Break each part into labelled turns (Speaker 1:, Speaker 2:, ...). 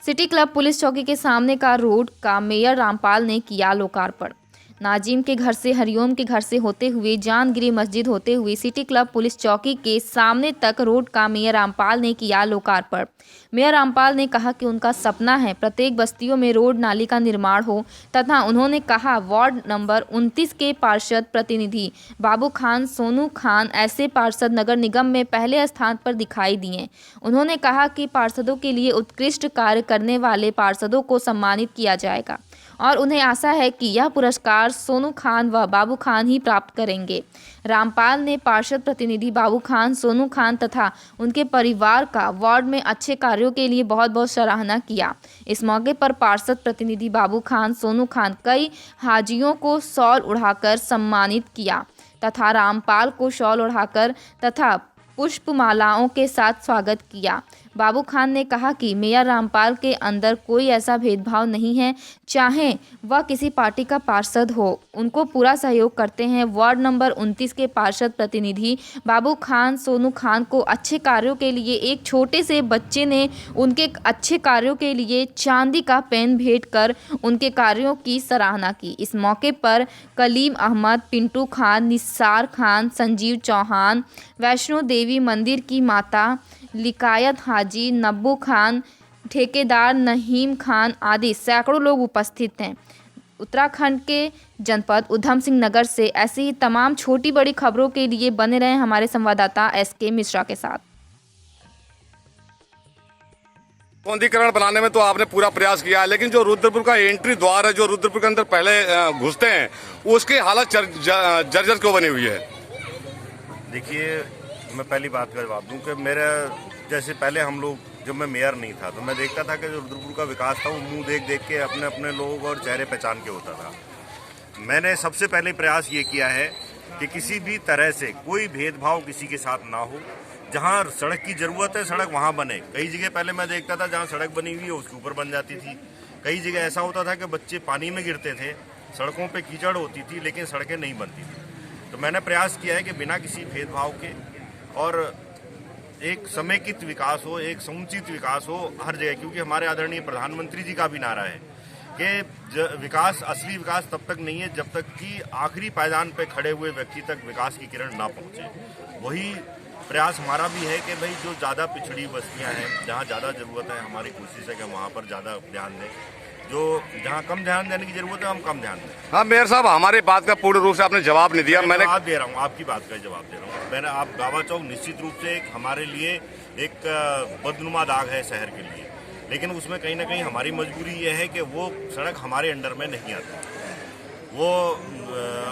Speaker 1: City club police चौकी के सामने का रोड का मेयर रामपाल ने किया लोकार्पण। नाजिम के घर से हरिओम के घर से होते हुए जानगिरी मस्जिद होते हुए सिटी क्लब पुलिस चौकी के सामने तक रोड का मेयर रामपाल ने किया लोकार्पण। मेयर रामपाल ने कहा कि उनका सपना है प्रत्येक बस्तियों में रोड नाली का निर्माण हो तथा उन्होंने कहा वार्ड नंबर 29 के पार्षद प्रतिनिधि बाबू खान सोनू खान ऐसे पार्षद नगर निगम में पहले स्थान पर दिखाई दिए। उन्होंने कहा कि पार्षदों के लिए उत्कृष्ट कार्य करने वाले पार्षदों को सम्मानित किया जाएगा और उन्हें आशा है कि यह पुरस्कार सोनू खान व बाबू खान ही प्राप्त करेंगे। रामपाल ने पार्षद प्रतिनिधि बाबू खान सोनू खान तथा उनके परिवार का वार्ड में अच्छे कार्यों के लिए बहुत बहुत सराहना किया। इस मौके पर पार्षद प्रतिनिधि बाबू खान सोनू खान कई हाजियों को शॉल उड़ाकर सम्मानित किया तथा रामपाल को शॉल उड़ाकर तथा पुष्पमालाओं के साथ स्वागत किया। बाबू खान ने कहा कि मेयर रामपाल के अंदर कोई ऐसा भेदभाव नहीं है, चाहे वह किसी पार्टी का पार्षद हो, उनको पूरा सहयोग करते हैं। वार्ड नंबर 29 के पार्षद प्रतिनिधि बाबू खान सोनू खान को अच्छे कार्यों के लिए एक छोटे से बच्चे ने उनके अच्छे कार्यों के लिए चांदी का पेन भेंट कर उनके कार्यों की सराहना की। इस मौके पर कलीम अहमद, पिंटू खान, निसार खान, संजीव चौहान, वैष्णो देवी मंदिर की माता लिकायत हाजी, नब्बू खान, ठेकेदार नहीम खान आदि सैकड़ों लोग उपस्थित हैं। उत्तराखंड के जनपद उधम सिंह नगर से ऐसी ही तमाम छोटी बड़ी खबरों के लिए बने रहें हमारे संवाददाता SK मिश्रा के साथ।
Speaker 2: सौंदर्यीकरण बनाने में तो आपने पूरा प्रयास किया है, लेकिन जो रुद्रपुर का एंट्री द्वार है, जो रुद्रपुर के अंदर पहले घुसते हैं, उसकी हालत जर्जर क्यों बनी हुई है?
Speaker 3: देखिए, मैं पहली बात का जवाब दूं कि मेरा जैसे पहले हम लोग जब मैं मेयर नहीं था तो मैं देखता था कि जो रुद्रपुर का विकास था वो मुंह देख देख के अपने अपने लोग और चेहरे पहचान के होता था। मैंने सबसे पहले प्रयास ये किया है कि किसी भी तरह से कोई भेदभाव किसी के साथ ना हो। जहाँ सड़क की ज़रूरत है सड़क वहाँ बने। कई जगह पहले मैं देखता था जहाँ सड़क बनी हुई है उसके ऊपर बन जाती थी। कई जगह ऐसा होता था कि बच्चे पानी में गिरते थे, सड़कों पर कीचड़ होती थी लेकिन सड़कें नहीं बनती थी। तो मैंने प्रयास किया है कि बिना किसी भेदभाव के और एक समेकित विकास हो, एक समुचित विकास हो हर जगह, क्योंकि हमारे आदरणीय प्रधानमंत्री जी का भी नारा है कि विकास, असली विकास तब तक नहीं है जब तक कि आखिरी पायदान पे खड़े हुए व्यक्ति तक विकास की किरण ना पहुंचे। वही प्रयास हमारा भी है कि भाई जो ज़्यादा पिछड़ी बस्तियां हैं, जहां ज़्यादा ज़रूरत है, हमारी कोशिश है कि वहां पर ज़्यादा ध्यान दें। जो जहाँ कम ध्यान देने की जरूरत है हम कम ध्यान दें।
Speaker 2: हाँ मेयर साहब, हमारी बात का पूर्ण रूप से आपने जवाब नहीं दिया।
Speaker 3: मैंने जवाब दे रहा हूँ, आपकी बात का जवाब दे रहा हूँ। मैंने आप गावा चौक निश्चित रूप से हमारे लिए एक बदनुमा दाग है शहर के लिए, लेकिन उसमें कहीं ना कहीं हमारी मजबूरी ये है कि वो सड़क हमारे अंडर में नहीं आती। वो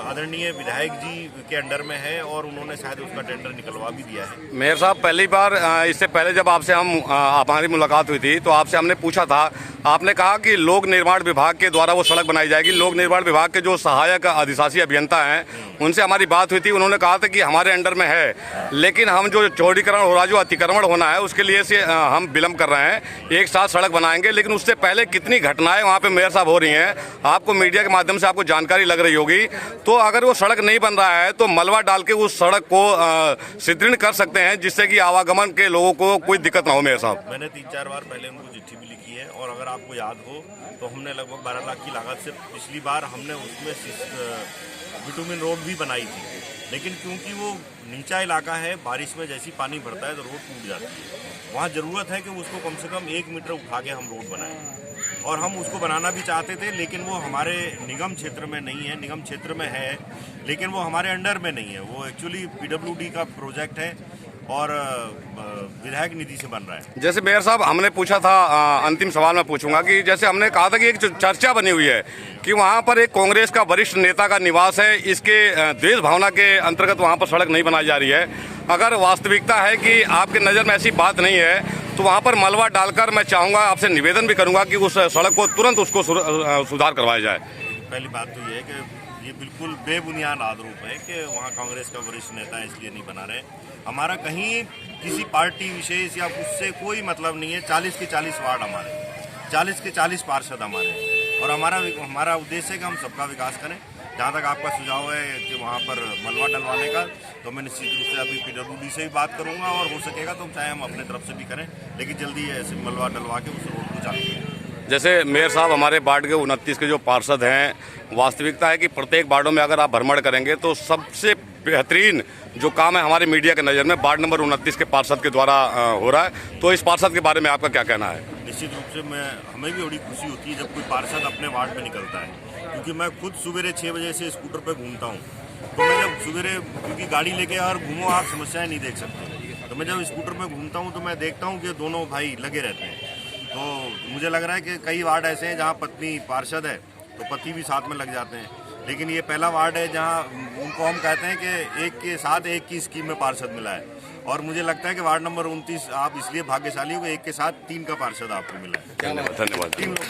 Speaker 3: आदरणीय विधायक जी के अंडर में है और उन्होंने शायद उसका टेंडर निकलवा भी दिया है।
Speaker 2: मेयर साहब, पहली बार इससे पहले जब आपसे हमारी मुलाकात हुई थी तो आपसे हमने पूछा था, आपने कहा कि लोक निर्माण विभाग के द्वारा वो सड़क बनाई जाएगी। लोक निर्माण विभाग के जो सहायक अधिशासी अभियंता हैं उनसे हमारी बात हुई थी, उन्होंने कहा था कि हमारे अंडर में है, लेकिन हम जो चौड़ीकरण हो रहा है, जो अतिक्रमण होना है, उसके लिए से हम विलम्ब कर रहे हैं। एक साथ सड़क बनाएंगे, लेकिन उससे पहले कितनी घटनाएं वहाँ पे मेयर साहब हो रही हैं, आपको मीडिया के माध्यम से आपको जानकारी लग रही होगी। तो अगर वो सड़क नहीं बन रहा है तो मलबा डाल के उस सड़क को सुदृढ़ कर सकते हैं, जिससे कि आवागमन के लोगों को कोई दिक्कत ना हो। मेयर साहब,
Speaker 3: मैंने 3-4 बार पहले उनको चिट्ठी भी लिखी है और अगर आपको याद हो तो हमने लगभग 12 लाख की लागत से पिछली बार हमने उसमें बिटुमिन रोड भी बनाई थी, लेकिन क्योंकि वो नीचा इलाका है, बारिश में जैसी पानी भरता है तो रोड टूट जाती है। वहाँ ज़रूरत है कि उसको कम से कम 1 मीटर उठा के हम रोड बनाएं और हम उसको बनाना भी चाहते थे, लेकिन वो हमारे निगम क्षेत्र में नहीं है। निगम क्षेत्र में है लेकिन वो हमारे अंडर में नहीं है। वो एक्चुअली PWD का प्रोजेक्ट है और विधायक निधि से बन रहा है।
Speaker 2: जैसे मेयर साहब, हमने पूछा था, अंतिम सवाल मैं पूछूंगा कि जैसे हमने कहा था कि एक चर्चा बनी हुई है कि वहाँ पर एक कांग्रेस का वरिष्ठ नेता का निवास है, इसके द्वेष भावना के अंतर्गत वहाँ पर सड़क नहीं बनाई जा रही है। अगर वास्तविकता है कि आपके नज़र में ऐसी बात नहीं है तो वहाँ पर मलबा डालकर मैं चाहूँगा, आपसे निवेदन भी करूँगा कि उस सड़क को तुरंत उसको सुधार करवाया जाए।
Speaker 3: पहली बात तो ये है कि ये बिल्कुल बेबुनियाद आरोप है कि वहाँ कांग्रेस का वरिष्ठ नेता है इसलिए नहीं बना रहे। हमारा कहीं किसी पार्टी विशेष या उससे कोई मतलब नहीं है। 40 के 40 वार्ड हमारे, 40 के 40 पार्षद हमारे, और हमारा उद्देश्य है कि हम सबका विकास करें। जहाँ तक आपका सुझाव है कि वहाँ पर मलबा डलवाने का, तो मैं निश्चित रूप से अभी PWD से भी बात करूँगा और हो सकेगा तो चाहे हम अपने तरफ से भी करें, लेकिन जल्दी ऐसे मलबा डलवा के उस रोड को चालू करें।
Speaker 2: जैसे मेयर साहब हमारे वार्ड के 29 के जो पार्षद हैं, वास्तविकता है कि प्रत्येक वार्डों में अगर आप भ्रमण करेंगे तो सबसे बेहतरीन जो काम है हमारी मीडिया के नज़र में वार्ड नंबर 29 के पार्षद के द्वारा हो रहा है। तो इस पार्षद के बारे में आपका क्या कहना है?
Speaker 3: निश्चित रूप से हमें भी बड़ी खुशी होती है जब कोई पार्षद अपने वार्ड में निकलता है, क्योंकि मैं खुद सवेरे 6 बजे से स्कूटर पर घूमता हूँ। तो मैं जब सवेरे, क्योंकि गाड़ी लेके और घूमो आप समस्याएं नहीं देख सकते, तो मैं जब स्कूटर पर घूमता हूँ तो मैं देखता हूँ कि दोनों भाई लगे रहते हैं। तो मुझे लग रहा है कि कई वार्ड ऐसे हैं जहाँ पत्नी पार्षद है तो पति भी साथ में लग जाते हैं, लेकिन ये पहला वार्ड है जहाँ उनको हम कहते हैं कि एक के साथ एक की स्कीम में पार्षद मिला है। और मुझे लगता है कि वार्ड नंबर 29 आप इसलिए भाग्यशाली हो कि एक के साथ 3 का पार्षद आपको मिला है।
Speaker 2: धन्यवाद।